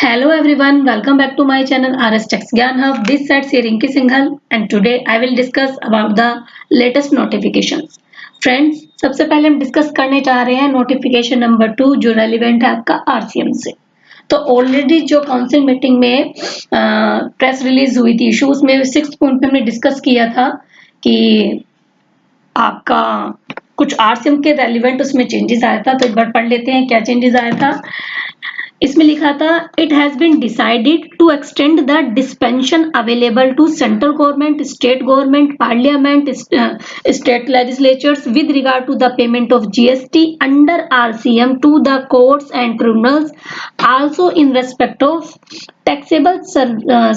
Hello everyone, welcome back to my channel RS Tax Gyan Hub. This side is Rinki Singhal and today I will discuss about the latest notifications. Friends, सबसे पहले हम discuss करने जा रहे हैं notification number 2 जो relevant है आपका आरसीएम से। तो ऑलरेडी जो काउंसिल मीटिंग में प्रेस रिलीज हुई थी इशू उसमें 6th पॉइंट पे हमने डिस्कस किया था कि आपका कुछ आरसीएम के रेलिवेंट उसमें चेंजेस आया था। तो एक बार पढ़ लेते हैं क्या चेंजेस आया था। इसमें लिखा था it has been decided to extend the dispensation available to central government, state government, parliament, state legislatures with regard to the payment of GST under RCM to the courts and tribunals also in respect of taxable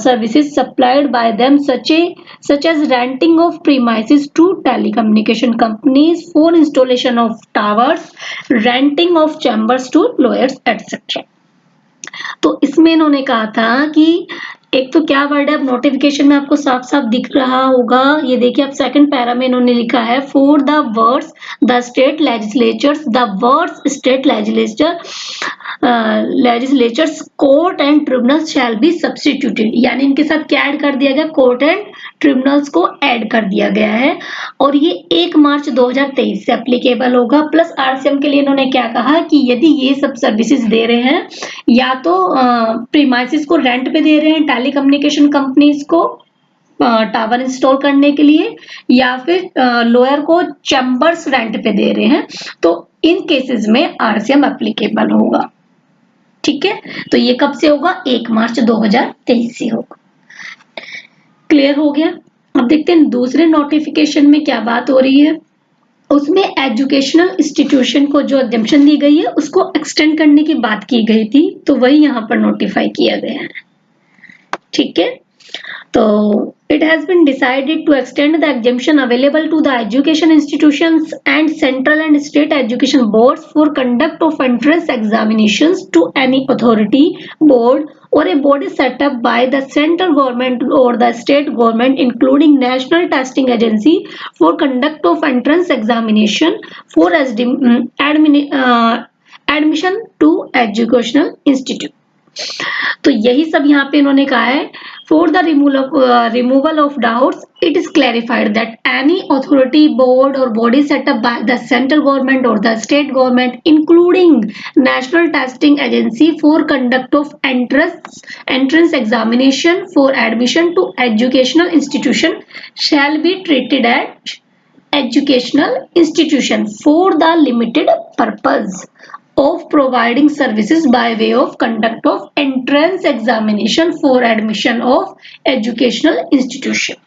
services supplied by them such as renting of premises to telecommunication companies for installation of towers, renting of chambers to lawyers etc. तो इसमें इन्होंने कहा था कि एक तो क्या word है, अब नोटिफिकेशन में आपको साफ साफ दिख रहा होगा, ये देखिए आप सेकंड पैरा में इन्होंने लिखा है for the words the state legislatures, the words state legislatures court and tribunals shall be substituted, यानी इनके साथ क्या ऐड कर दिया गया, कोर्ट एंड ट्रिब्यूनल्स को ऐड कर दिया गया है और ये 1 मार्च 2023 से एप्लीकेबल होगा। प्लस आरसीएम के लिए इन्होंने क्या कहा कि यदि ये सब सर्विसेज दे रहे हैं या तो प्रीमाइसिस को रेंट पे दे रहे हैं टेलीकम्युनिकेशन कंपनीज को टावर इंस्टॉल करने के लिए या फिर लोअर को चैम्बर्स रेंट पे दे रहे हैं तो इन केसेस में आरसीएम एप्लीकेबल होगा। ठीक है, तो ये कब से होगा, 1 मार्च 2023 से होगा। क्लियर हो गया। अब देखते हैं दूसरे नोटिफिकेशन में क्या बात हो रही है। उसमें एजुकेशनल इंस्टीट्यूशन को जो एग्जम्पशन दी गई है उसको एक्सटेंड करने की बात की गई थी, तो वही यहाँ पर नोटिफाई किया गया है। ठीक है, तो it has been decided to extend the exemption available to the education institutions and central and state education boards for conduct of entrance examinations to any authority, board or a body set up by the central government or the state government including national testing agency for conduct of entrance examination for admission to educational institute। तो यही सब यहाँ पे इन्होंने कहा है for the removal of doubts it is clarified that any authority, board और body setup by the central government और the state government including national testing agency for conduct of entrance examination for admission to educational institution shall be treated at educational institution for the limited purpose of providing services by way of conduct of entrance examination for admission of educational institution।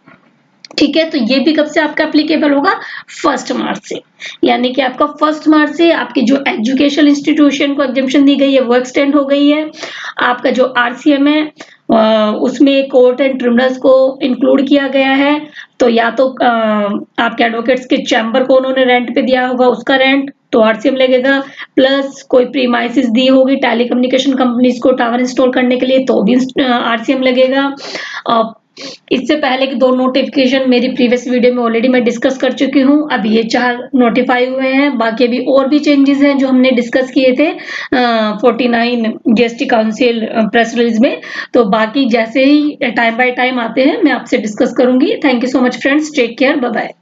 ठीक है, तो ये भी कब से आपका applicable होगा, 1 मार्च से, यानी कि आपका 1 मार्च से आपकी जो एजुकेशनल इंस्टीट्यूशन को एग्जम्पशन दी गई है वो एक्सटेंड हो गई है। आपका जो आरसीएम है उसमें कोर्ट एंड ट्रिब्यूनल्स को इंक्लूड किया गया है, तो या तो आपके एडवोकेट्स के चैम्बर को उन्होंने रेंट पे दिया होगा उसका रेंट तो आरसीएम लगेगा, प्लस कोई प्रीमाइसिस दी होगी टेलीकम्युनिकेशन कंपनीज को टावर इंस्टॉल करने के लिए तो भी आरसीएम लगेगा। इससे पहले कि 2 नोटिफिकेशन मेरी प्रीवियस वीडियो में ऑलरेडी मैं डिस्कस कर चुकी हूँ, अब ये 4 नोटिफाई हुए हैं, बाकी अभी और भी चेंजेस हैं जो हमने डिस्कस किए थे 49 जीएसटी काउंसिल प्रेस रिलीज में। तो बाकी जैसे ही टाइम बाय टाइम आते हैं मैं आपसे डिस्कस करूंगी। Thank you so much friends, take care, bye bye.